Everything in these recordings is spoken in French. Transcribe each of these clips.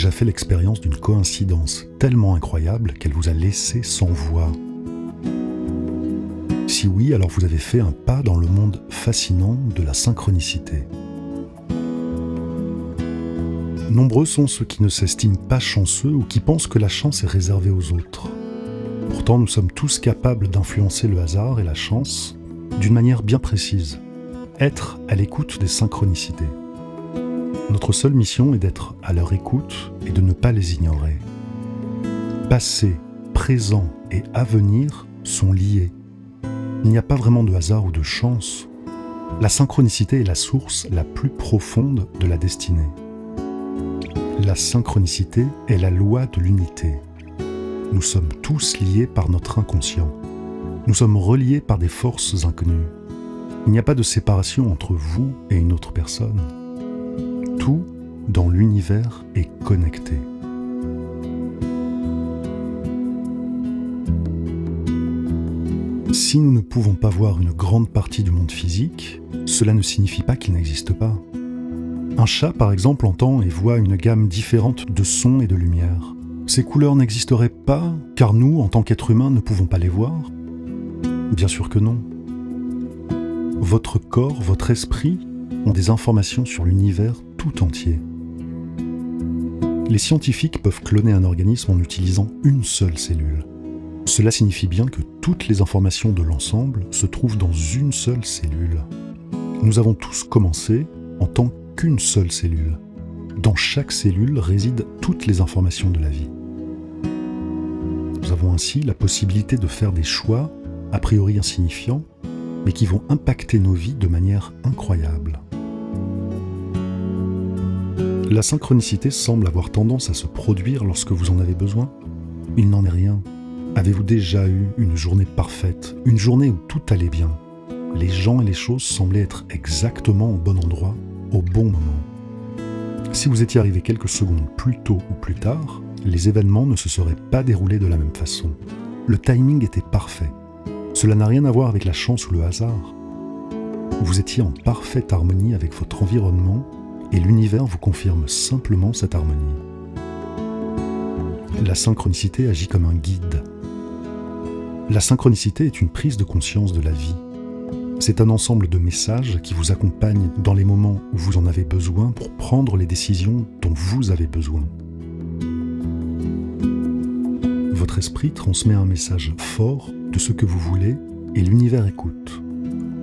déjà fait l'expérience d'une coïncidence tellement incroyable qu'elle vous a laissé sans voix? Si oui, alors vous avez fait un pas dans le monde fascinant de la synchronicité. Nombreux sont ceux qui ne s'estiment pas chanceux ou qui pensent que la chance est réservée aux autres. Pourtant, nous sommes tous capables d'influencer le hasard et la chance d'une manière bien précise. Être à l'écoute des synchronicités. Notre seule mission est d'être à leur écoute et de ne pas les ignorer. Passé, présent et avenir sont liés. Il n'y a pas vraiment de hasard ou de chance. La synchronicité est la source la plus profonde de la destinée. La synchronicité est la loi de l'unité. Nous sommes tous liés par notre inconscient. Nous sommes reliés par des forces inconnues. Il n'y a pas de séparation entre vous et une autre personne. Tout dans l'univers est connecté. Si nous ne pouvons pas voir une grande partie du monde physique, cela ne signifie pas qu'il n'existe pas. Un chat, par exemple, entend et voit une gamme différente de sons et de lumière. Ces couleurs n'existeraient pas, car nous, en tant qu'êtres humains, ne pouvons pas les voir? Bien sûr que non. Votre corps, votre esprit ont des informations sur l'univers tout entier. Les scientifiques peuvent cloner un organisme en utilisant une seule cellule. Cela signifie bien que toutes les informations de l'ensemble se trouvent dans une seule cellule. Nous avons tous commencé en tant qu'une seule cellule. Dans chaque cellule résident toutes les informations de la vie. Nous avons ainsi la possibilité de faire des choix, a priori insignifiants, mais qui vont impacter nos vies de manière incroyable. La synchronicité semble avoir tendance à se produire lorsque vous en avez besoin. Il n'en est rien. Avez-vous déjà eu une journée parfaite, une journée où tout allait bien? Les gens et les choses semblaient être exactement au bon endroit, au bon moment. Si vous étiez arrivé quelques secondes plus tôt ou plus tard, les événements ne se seraient pas déroulés de la même façon. Le timing était parfait. Cela n'a rien à voir avec la chance ou le hasard. Vous étiez en parfaite harmonie avec votre environnement et l'univers vous confirme simplement cette harmonie. La synchronicité agit comme un guide. La synchronicité est une prise de conscience de la vie. C'est un ensemble de messages qui vous accompagnent dans les moments où vous en avez besoin pour prendre les décisions dont vous avez besoin. Votre esprit transmet un message fort de ce que vous voulez et l'univers écoute.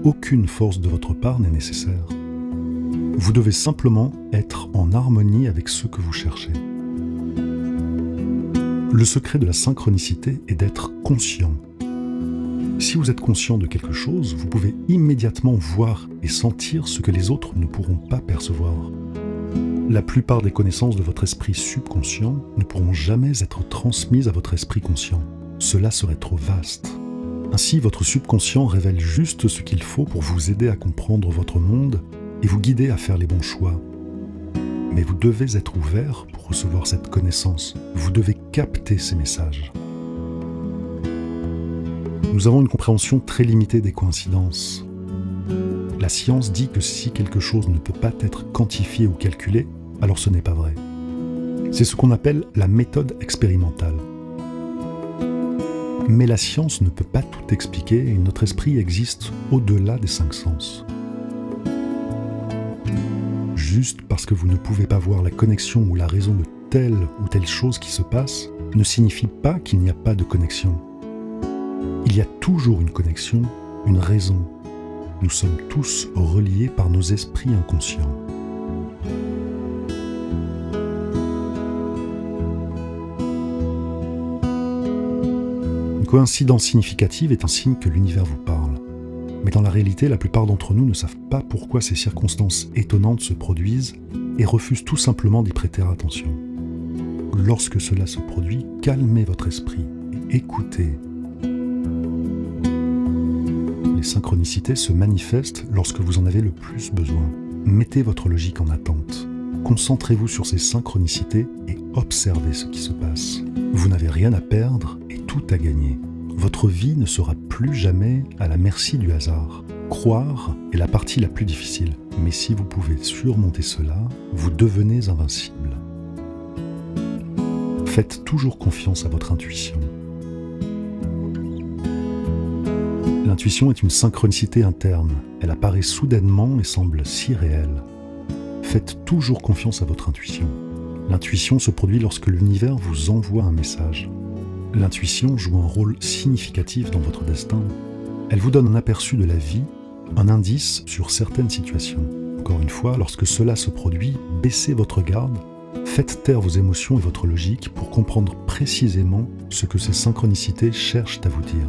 Aucune force de votre part n'est nécessaire. Vous devez simplement être en harmonie avec ce que vous cherchez. Le secret de la synchronicité est d'être conscient. Si vous êtes conscient de quelque chose, vous pouvez immédiatement voir et sentir ce que les autres ne pourront pas percevoir. La plupart des connaissances de votre esprit subconscient ne pourront jamais être transmises à votre esprit conscient. Cela serait trop vaste. Ainsi, votre subconscient révèle juste ce qu'il faut pour vous aider à comprendre votre monde et vous guider à faire les bons choix. Mais vous devez être ouvert pour recevoir cette connaissance. Vous devez capter ces messages. Nous avons une compréhension très limitée des coïncidences. La science dit que si quelque chose ne peut pas être quantifié ou calculé, alors ce n'est pas vrai. C'est ce qu'on appelle la méthode expérimentale. Mais la science ne peut pas tout expliquer et notre esprit existe au-delà des 5 sens. Juste parce que vous ne pouvez pas voir la connexion ou la raison de telle ou telle chose qui se passe, ne signifie pas qu'il n'y a pas de connexion. Il y a toujours une connexion, une raison. Nous sommes tous reliés par nos esprits inconscients. Une coïncidence significative est un signe que l'univers vous parle. Mais dans la réalité, la plupart d'entre nous ne savent pas pourquoi ces circonstances étonnantes se produisent et refusent tout simplement d'y prêter attention. Lorsque cela se produit, calmez votre esprit et écoutez. Les synchronicités se manifestent lorsque vous en avez le plus besoin. Mettez votre logique en attente. Concentrez-vous sur ces synchronicités et observez ce qui se passe. Vous n'avez rien à perdre et tout à gagner. Votre vie ne sera plus jamais à la merci du hasard. Croire est la partie la plus difficile, mais si vous pouvez surmonter cela, vous devenez invincible. Faites toujours confiance à votre intuition. L'intuition est une synchronicité interne. Elle apparaît soudainement et semble si réelle. Faites toujours confiance à votre intuition. L'intuition se produit lorsque l'univers vous envoie un message. L'intuition joue un rôle significatif dans votre destin. Elle vous donne un aperçu de la vie, un indice sur certaines situations. Encore une fois, lorsque cela se produit, baissez votre garde, faites taire vos émotions et votre logique pour comprendre précisément ce que ces synchronicités cherchent à vous dire.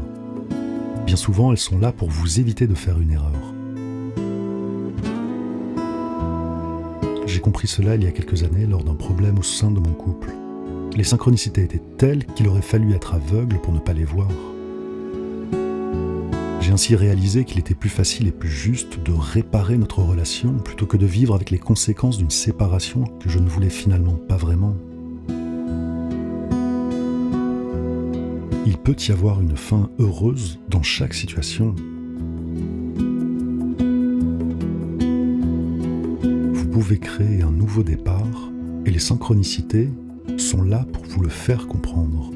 Bien souvent, elles sont là pour vous éviter de faire une erreur. J'ai compris cela il y a quelques années lors d'un problème au sein de mon couple. Les synchronicités étaient telles qu'il aurait fallu être aveugle pour ne pas les voir. J'ai ainsi réalisé qu'il était plus facile et plus juste de réparer notre relation plutôt que de vivre avec les conséquences d'une séparation que je ne voulais finalement pas vraiment. Il peut y avoir une fin heureuse dans chaque situation. Vous pouvez créer un nouveau départ et les synchronicités sont là pour vous le faire comprendre.